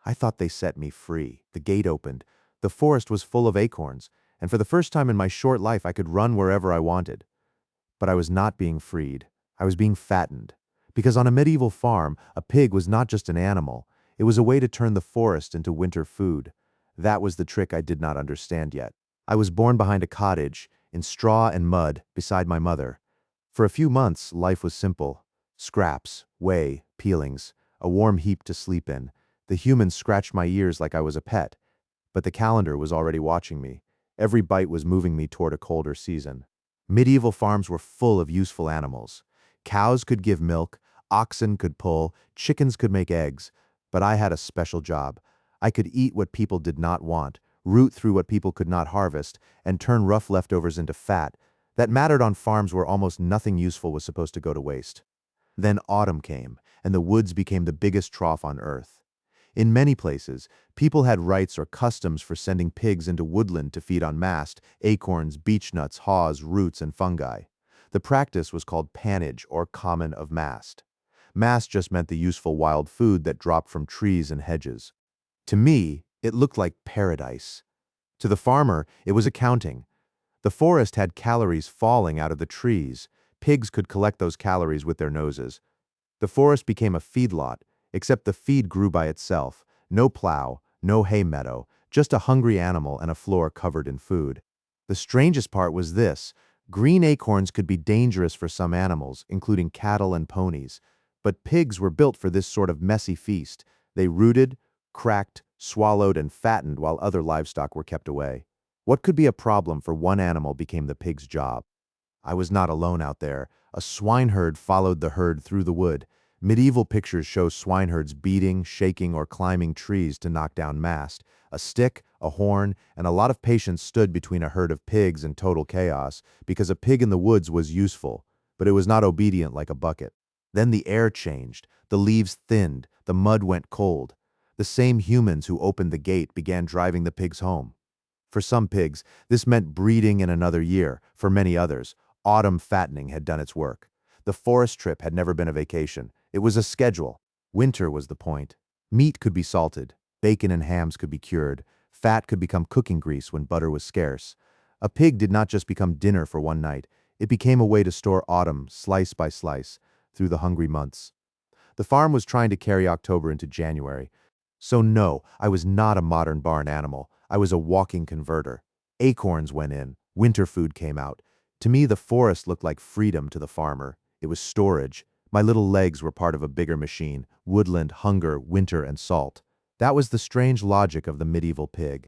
I thought they set me free. The gate opened. The forest was full of acorns, and for the first time in my short life I could run wherever I wanted. But I was not being freed. I was being fattened. Because on a medieval farm, a pig was not just an animal. It was a way to turn the forest into winter food. That was the trick I did not understand yet. I was born behind a cottage, in straw and mud, beside my mother. For a few months, life was simple. Scraps, whey, peelings, a warm heap to sleep in. The humans scratched my ears like I was a pet. But the calendar was already watching me. Every bite was moving me toward a colder season. Medieval farms were full of useful animals. Cows could give milk, oxen could pull, chickens could make eggs. But I had a special job. I could eat what people did not want, root through what people could not harvest, and turn rough leftovers into fat that mattered on farms where almost nothing useful was supposed to go to waste. Then autumn came, and the woods became the biggest trough on earth. In many places, people had rites or customs for sending pigs into woodland to feed on mast, acorns, beech nuts, haws, roots, and fungi. The practice was called pannage, or common of mast. Mast just meant the useful wild food that dropped from trees and hedges. To me, it looked like paradise. To the farmer, it was accounting. The forest had calories falling out of the trees. Pigs could collect those calories with their noses. The forest became a feedlot, except the feed grew by itself. No plow, no hay meadow, just a hungry animal and a floor covered in food. The strangest part was this: green acorns could be dangerous for some animals, including cattle and ponies. But pigs were built for this sort of messy feast. They rooted, cracked, swallowed, and fattened while other livestock were kept away. What could be a problem for one animal became the pig's job. I was not alone out there. A swineherd followed the herd through the wood. Medieval pictures show swineherds beating, shaking, or climbing trees to knock down mast. A stick, a horn, and a lot of patience stood between a herd of pigs and total chaos, because a pig in the woods was useful, but it was not obedient like a bucket. Then the air changed, the leaves thinned, the mud went cold. The same humans who opened the gate began driving the pigs home. For some pigs, this meant breeding in another year. For many others, autumn fattening had done its work. The forest trip had never been a vacation. It was a schedule. Winter was the point. Meat could be salted. Bacon and hams could be cured. Fat could become cooking grease when butter was scarce. A pig did not just become dinner for one night. It became a way to store autumn, slice by slice, through the hungry months. The farm was trying to carry October into January. So no, I was not a modern barn animal. I was a walking converter. Acorns went in. Winter food came out. To me, the forest looked like freedom to the farmer. It was storage. My little legs were part of a bigger machine: woodland, hunger, winter, and salt. That was the strange logic of the medieval pig.